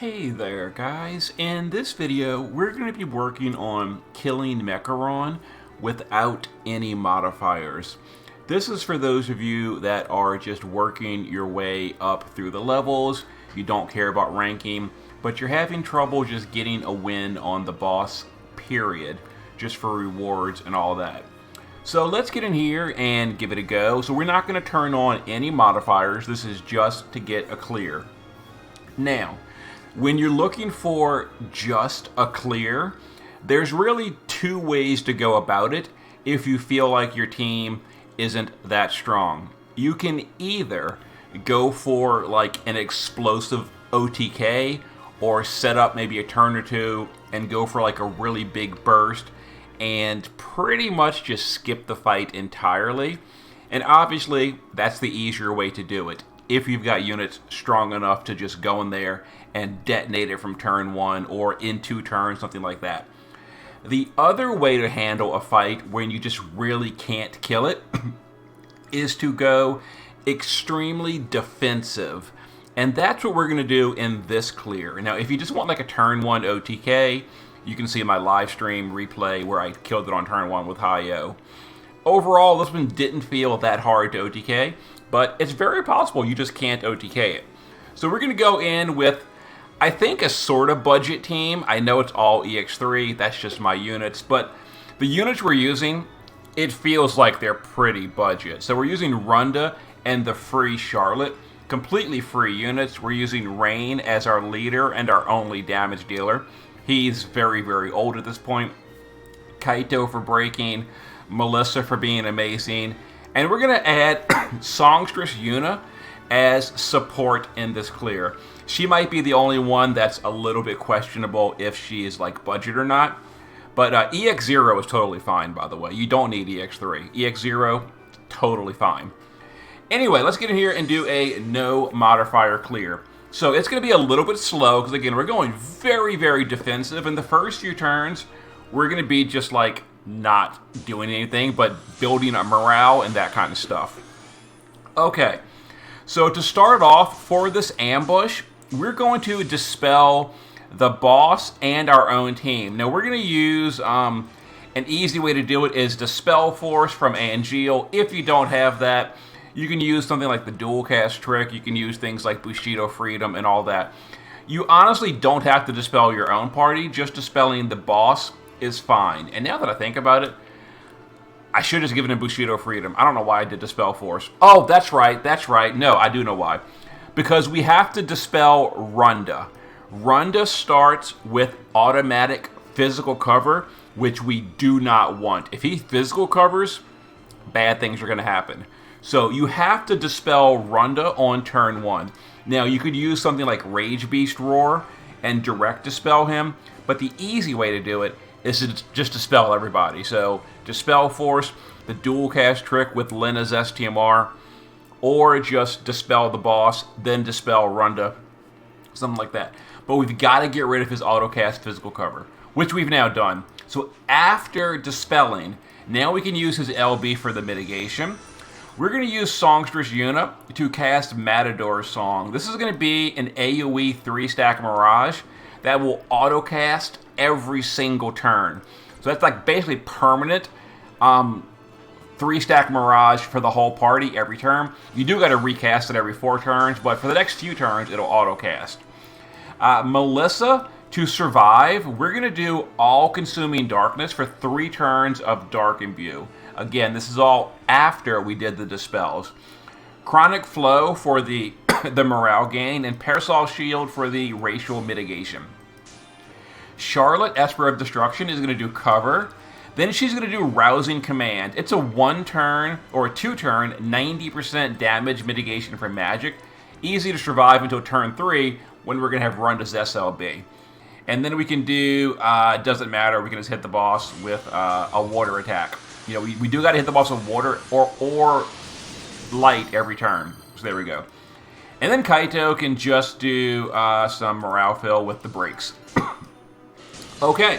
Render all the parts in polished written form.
Hey there guys, in this video we're going to be working on killing Mechiron without any modifiers. This is for those of you that are just working your way up through the levels, you don't care about ranking, but you're having trouble just getting a win on the boss, period, just for rewards and all that. So let's get in here and give it a go. So we're not going to turn on any modifiers, this is just to get a clear. Now, when you're looking for just a clear, there's really two ways to go about it if you feel like your team isn't that strong. You can either go for like an explosive OTK or set up maybe a turn or two and go for like a really big burst and pretty much just skip the fight entirely. And obviously, that's the easier way to do it if you've got units strong enough to just go in there and detonate it from turn one or in 2 turns, something like that. The other way to handle a fight when you just really can't kill it is to go extremely defensive. And that's what we're going to do in this clear. Now, if you just want like a turn 1 OTK, you can see my live stream replay where I killed it on turn 1 with Hi-Yo. Overall, this one didn't feel that hard to OTK, but it's very possible you just can't OTK it. So we're going to go in with, I think, a sort of budget team. I know it's all EX3, that's just my units, but the units we're using, it feels like they're pretty budget. So we're using Runda and the free Charlotte, completely free units. We're using Rain as our leader and our only damage dealer. He's very, very old at this point. Kaito for breaking, Melissa for being amazing, and we're going to add Songstress Yuna as support in this clear. She might be the only one that's a little bit questionable if she is like budget or not, but EX0 is totally fine, by the way. You don't need EX3. EX0, totally fine. Anyway, let's get in here and do a no modifier clear. So it's going to be a little bit slow because, again, we're going very, very defensive. In the first few turns, we're going to be just like not doing anything but building a morale and that kind of stuff. Okay, so to start off for this ambush, we're going to dispel the boss and our own team. Now we're going to use an easy way to do it is Dispel Force from Angeal. If you don't have that, you can use something like the dual cast trick. You can use things like Bushido Freedom and all that. You honestly don't have to dispel your own party. Just dispelling the boss is fine. And now that I think about it, I should have just given him Bushido Freedom. I don't know why I did Dispel Force. Oh, that's right, that's right. No, I do know why. Because we have to dispel Runda. Runda starts with automatic physical cover, which we do not want. If he physical covers, bad things are going to happen. So you have to dispel Runda on turn 1. Now, you could use something like Rage Beast Roar and direct dispel him, but the easy way to do it is to just dispel everybody. So Dispel Force, the dual cast trick with Lena's STMR, or just dispel the boss, then dispel Runda, something like that. But we've got to get rid of his autocast physical cover, which we've now done. So after dispelling, now we can use his LB for the mitigation. We're going to use Songstress Yuna to cast Matador's Song. This is going to be an AoE 3-stack Mirage that will autocast every single turn. So that's like basically permanent 3-stack Mirage for the whole party every turn. You do got to recast it every 4 turns, but for the next few turns, it'll autocast. Melissa, to survive, we're going to do All-Consuming Darkness for 3 turns of Dark Imbue. Again, this is all after we did the dispels. Chronic Flow for the, the morale gain, and Parasol Shield for the racial mitigation. Charlotte, Esper of Destruction, is going to do cover. Then she's going to do Rousing Command. It's a 1-turn or a 2-turn 90% damage mitigation for magic. Easy to survive until turn 3 when we're going to have Runda's SLB. And then we can do, doesn't matter, we can just hit the boss with a water attack. You know, we do got to hit the boss with water or light every turn. So there we go. And then Kaito can just do some morale fill with the brakes. Okay.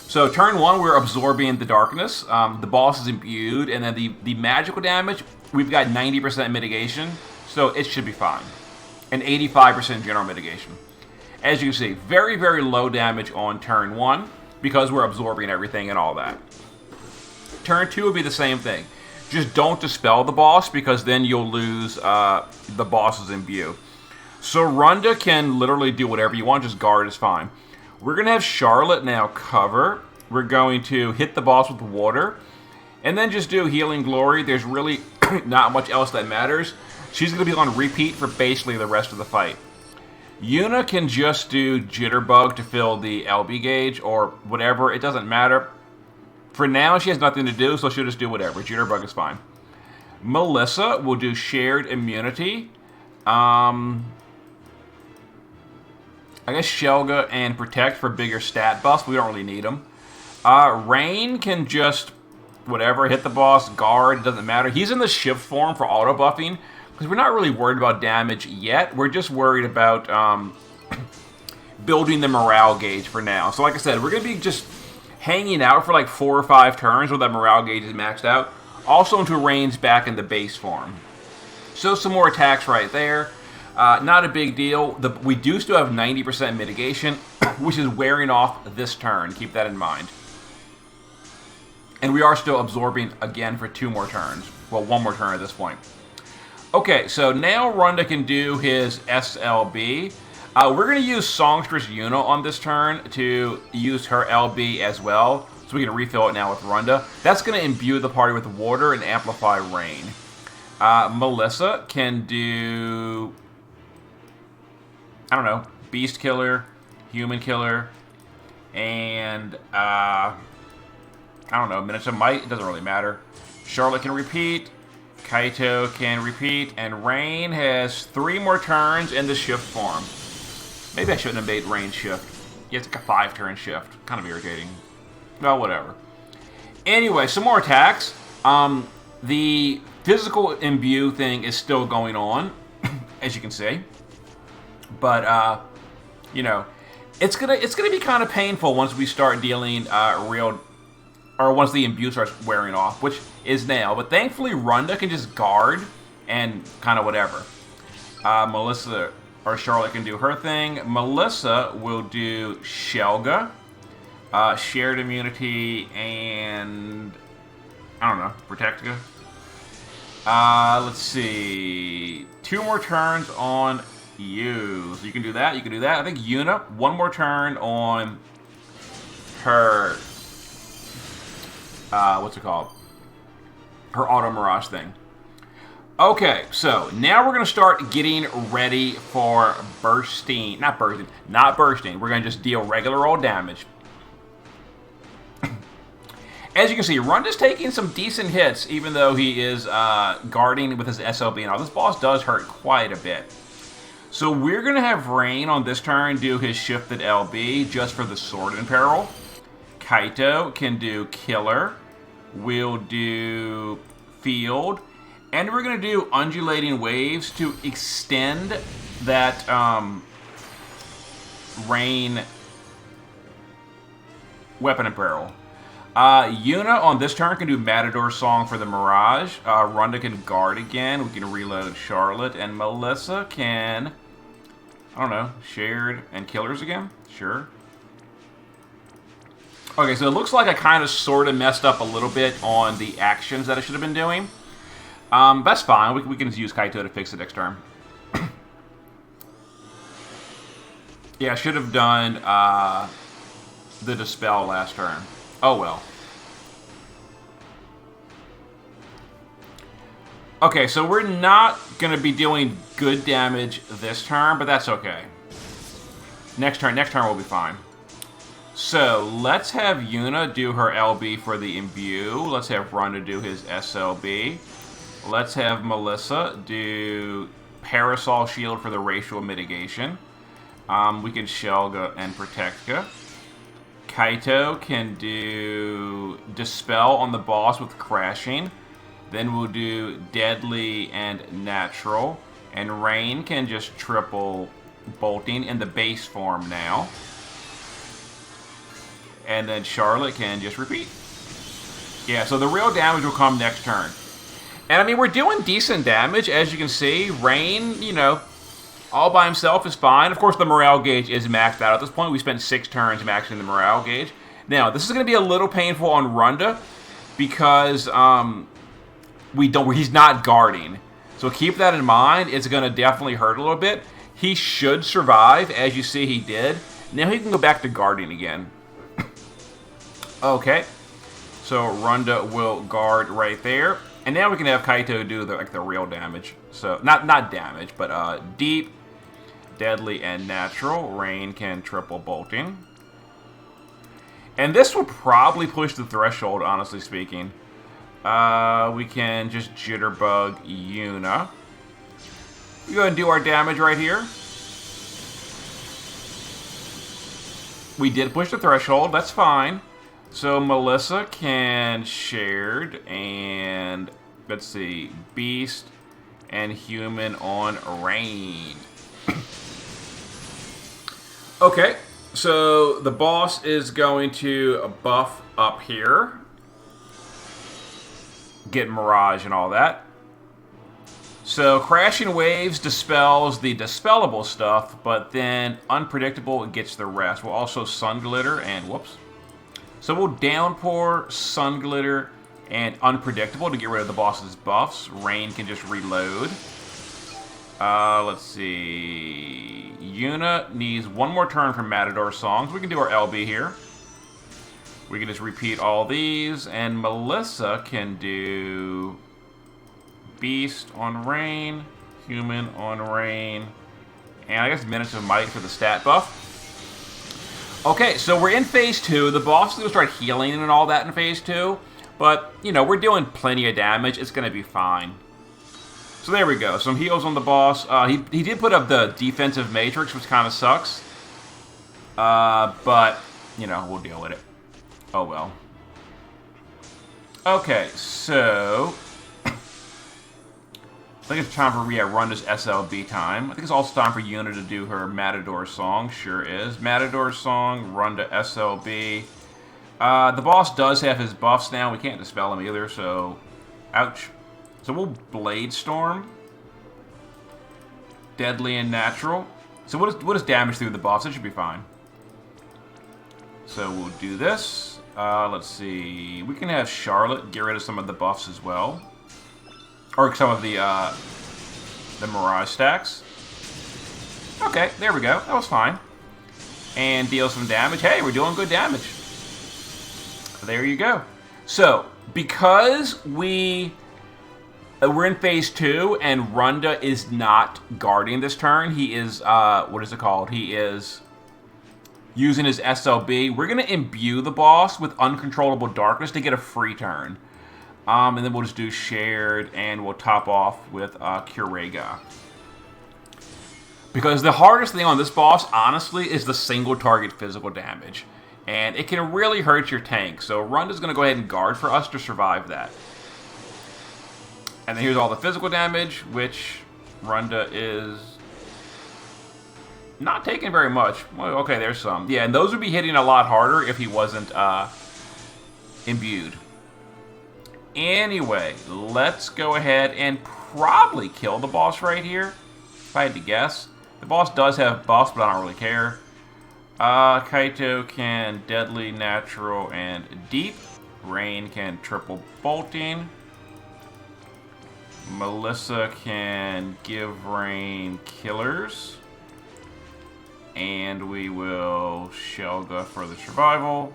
So turn 1, we're absorbing the darkness. The boss is imbued, and then the magical damage, we've got 90% mitigation, so it should be fine. And 85% general mitigation. As you can see, very, very low damage on turn 1 because we're absorbing everything and all that. Turn 2 will be the same thing. Just don't dispel the boss because then you'll lose the boss's imbue. So Runda can literally do whatever you want, just guard is fine. We're going to have Charlotte now cover. We're going to hit the boss with water. And then just do Healing Glory. There's really not much else that matters. She's going to be on repeat for basically the rest of the fight. Yuna can just do Jitterbug to fill the LB gauge or whatever. It doesn't matter. For now, she has nothing to do, so she'll just do whatever. Jitterbug is fine. Melissa will do Shared Immunity. I guess Shelga and Protect for bigger stat buffs. We don't really need them. Rain can just, whatever, hit the boss, guard, it doesn't matter. He's in the shift form for auto buffing, because we're not really worried about damage yet. We're just worried about building the morale gauge for now. So like I said, we're going to be just hanging out for like 4 or 5 turns where that morale gauge is maxed out. Also until Rain's back in the base form. So some more attacks right there. Not a big deal. We do still have 90% mitigation, which is wearing off this turn. Keep that in mind. And we are still absorbing again for 2 more turns. Well, 1 more turn at this point. Okay, so now Runda can do his SLB. We're going to use Songstress Yuna on this turn to use her LB as well. So we can refill it now with Runda. That's going to imbue the party with water and amplify Rain. Melissa can do, I don't know, Beast Killer, Human Killer, and, I don't know, Miniature Might. It doesn't really matter. Charlotte can repeat. Kaito can repeat. And Rain has 3 more turns in the shift form. Maybe I shouldn't have made Rain shift. Yeah, it's like a 5-turn shift. Kind of irritating. Well, whatever. Anyway, some more attacks. The physical imbue thing is still going on, as you can see. But, you know, it's gonna be kind of painful once we start dealing once the imbue starts wearing off, which is now. But thankfully, Runda can just guard and kind of whatever. Melissa or Charlotte can do her thing. Melissa will do Shelga, Shared Immunity, and I don't know, Protectica. Let's see, 2 more turns on you. So you can do that. You can do that. I think Yuna, 1 more turn on her. What's it called? Her Auto Mirage thing. Okay, so now we're going to start getting ready for bursting. Not bursting. We're going to just deal regular old damage. As you can see, Runda's taking some decent hits, even though he is guarding with his SLB and all. This boss does hurt quite a bit. So we're going to have Rain on this turn do his shifted LB just for the Sword in Peril. Kaito can do Killer. We'll do Field. And we're going to do Undulating Waves to extend that Rain Weapon in Peril. Yuna on this turn can do Matador Song for the Mirage. Runda can guard again. We can reload Charlotte. And Melissa can, I don't know, Shared and Killers again? Sure. Okay, so it looks like I kind of sort of messed up a little bit on the actions that I should have been doing. That's fine. We can just use Kaito to fix it next turn. Yeah, I should have done the Dispel last turn. Oh, well. Okay, so we're not going to be doing good damage this turn, but that's okay. Next turn will be fine. So, let's have Yuna do her LB for the Imbue. Let's have Runda do his SLB. Let's have Melissa do Parasol Shield for the Racial Mitigation. We can Shelga and Protectka. Kaito can do Dispel on the boss with Crashing. Then we'll do Deadly and Natural. And Rain can just triple Bolting in the base form now. And then Charlotte can just repeat. Yeah, so the real damage will come next turn. And I mean, we're doing decent damage, as you can see. Rain, you know, all by himself is fine. Of course, the morale gauge is maxed out at this point. We spent 6 turns maxing the morale gauge. Now, this is going to be a little painful on Runda because he's not guarding. So keep that in mind. It's going to definitely hurt a little bit. He should survive, as you see he did. Now he can go back to guarding again. Okay. So Runda will guard right there. And now we can have Kaito do the real damage. So, not damage, but deep, deadly, and natural. Rain can triple bolting. And this will probably push the threshold, honestly speaking. We can just Jitterbug Yuna. We go ahead and do our damage right here. We did push the threshold, that's fine. So Melissa can shared and let's see, beast and human on Rain. Okay, so the boss is going to buff up here. Get Mirage and all that. So Crashing Waves dispels the dispellable stuff, but then Unpredictable gets the rest. We'll also Sun Glitter and whoops. So we'll Downpour, Sun Glitter, and Unpredictable to get rid of the boss's buffs. Rain can just reload. Let's see. Yuna needs one more turn from Matador Songs. We can do our LB here. We can just repeat all these, and Melissa can do Beast on Rain, Human on Rain, and I guess Minutes of Might for the stat buff. Okay, so we're in Phase 2. The boss is going to start healing and all that in Phase 2, but, you know, we're doing plenty of damage. It's going to be fine. So there we go. Some heals on the boss. He did put up the defensive matrix, which kind of sucks. But, you know, we'll deal with it. Oh, well. Okay, so I think it's time for Runda's SLB time. I think it's also time for Yuna to do her Matador Song. Sure is. Matador Song, Runda SLB. The boss does have his buffs now. We can't dispel him either, so ouch. So we'll Blade Storm. Deadly and natural. So what is damage through the boss? It should be fine. So we'll do this. Let's see. We can have Charlotte get rid of some of the buffs as well. Or some of the Mirage stacks. Okay, there we go. That was fine. And deal some damage. Hey, we're doing good damage. There you go. So, because we're in Phase 2 and Runda is not guarding this turn, he is, what is it called? He is using his SLB. We're going to imbue the boss with Uncontrollable Darkness to get a free turn. And then we'll just do shared, and we'll top off with Kurega. Because the hardest thing on this boss, honestly, is the single target physical damage. And it can really hurt your tank. So Runda's going to go ahead and guard for us to survive that. And then here's all the physical damage, which Runda is not taking very much. Well, okay, there's some. Yeah, and those would be hitting a lot harder if he wasn't imbued. Anyway, let's go ahead and probably kill the boss right here, if I had to guess. The boss does have buffs, but I don't really care. Kaito can Deadly, Natural, and Deep. Rain can Triple Bolting. Melissa can give Rain Killers. And we will Shelga for the survival.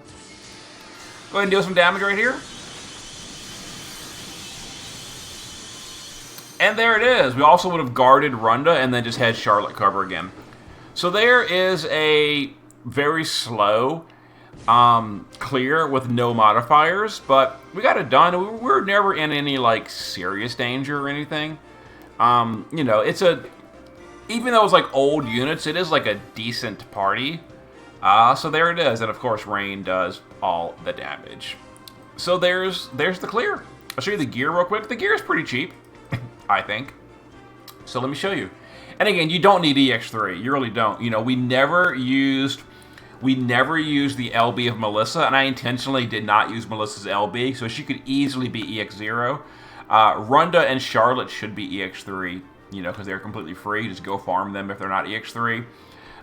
Go ahead and deal some damage right here. And there it is. We also would have guarded Runda and then just had Charlotte cover again. So there is a very slow clear with no modifiers, but we got it done. We were never in any like serious danger or anything. You know, even though it's like old units, it is like a decent party. So there it is, and of course Rain does all the damage. So there's the clear. I'll show you the gear real quick. The gear is pretty cheap, I think. So let me show you. And again, you don't need EX3. You really don't. You know, we never used the LB of Melissa, and I intentionally did not use Melissa's LB, so she could easily be EX0. Runda and Charlotte should be EX3. because they're completely free. Just go farm them if they're not EX3.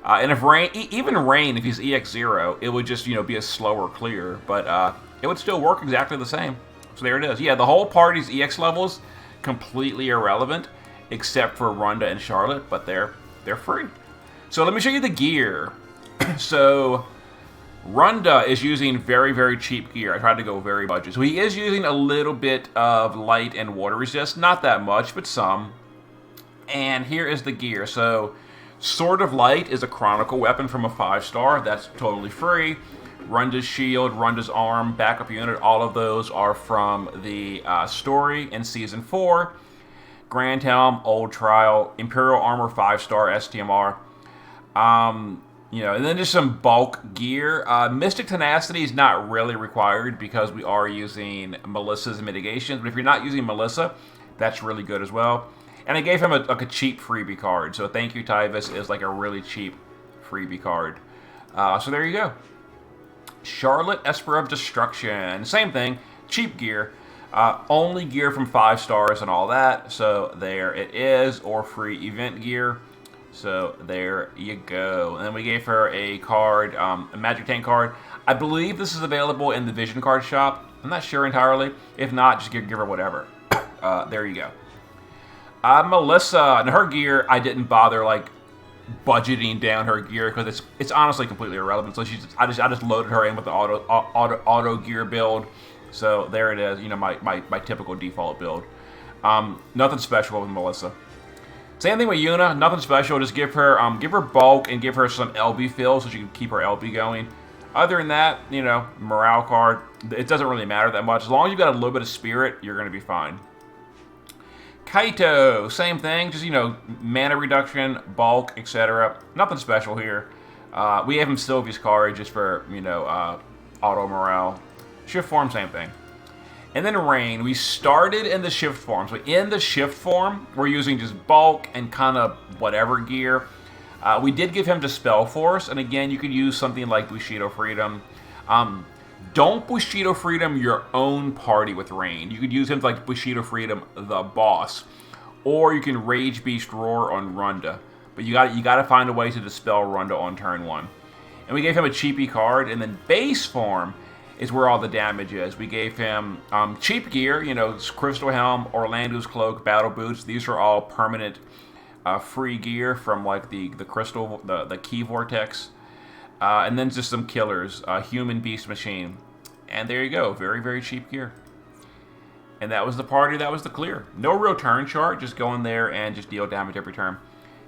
And if Rain, even Rain, if he's EX0, it would just, be a slower clear, but it would still work exactly the same. So there it is. Yeah, the whole party's EX levels completely irrelevant, except for Runda and Charlotte, but they're free. So let me show you the gear. So Runda is using very, very cheap gear. I tried to go very budget. So he is using a little bit of light and water resist. Not that much, but some. And here is the gear. So Sword of Light is a Chronicle weapon from a 5-star. That's totally free. Runda's shield, Runda's arm, backup unit, all of those are from the story in Season 4. Grand Helm, Old Trial, Imperial Armor 5-star STMR. And then just some bulk gear. Mystic Tenacity is not really required because we are using Melissa's mitigations. But if you're not using Melissa, that's really good as well. And I gave him a cheap freebie card. So thank you, Tyvis, is like a really cheap freebie card. So there you go. Charlotte, Esper of Destruction. Same thing. Cheap gear. Only gear from 5 stars and all that. So there it is. Or free event gear. So there you go. And then we gave her a card, a Magic Tank card. I believe this is available in the Vision Card shop. I'm not sure entirely. If not, just give her whatever. There you go. Melissa, and her gear, I didn't bother budgeting down her gear because it's honestly completely irrelevant. So I just loaded her in with the auto gear build. So there it is. My typical default build. Nothing special with Melissa. Same thing with Yuna, nothing special. Just give her bulk and give her some LB fill so she can keep her LB going. Other than that, morale card. It doesn't really matter that much. As long as you've got a little bit of spirit, you're going to be fine. Kaito, same thing. Just, mana reduction, bulk, etc. Nothing special here. We have him Sylvia's card just for, auto morale. Shift form, same thing. And then Rain, we started in the shift form. So in the shift form, we're using just bulk and kind of whatever gear. We did give him Dispel Force, and again, you could use something like Bushido Freedom. Don't Bushido Freedom your own party with Rain. You could use him like Bushido Freedom the boss. Or you can Rage Beast Roar on Runda. But you got to find a way to Dispel Runda on turn 1. And we gave him a cheapy card, and then base form is where all the damage is. We gave him cheap gear, Crystal Helm, Orlando's Cloak, Battle Boots. These are all permanent free gear from the Crystal, the Key Vortex. And then just some killers, Human Beast Machine. And there you go, very, very cheap gear. And that was the party, that was the clear. No real turn chart, just go in there and just deal damage every turn.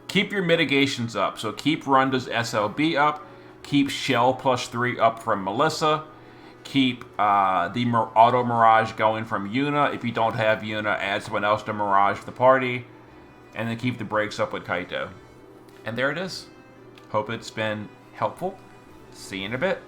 Keep your mitigations up. So keep Runda's SLB up. Keep Shell +3 up from Melissa. Keep the Auto Mirage going from Yuna. If you don't have Yuna, add someone else to Mirage the party. And then keep the brakes up with Kaito. And there it is. Hope it's been helpful. See you in a bit.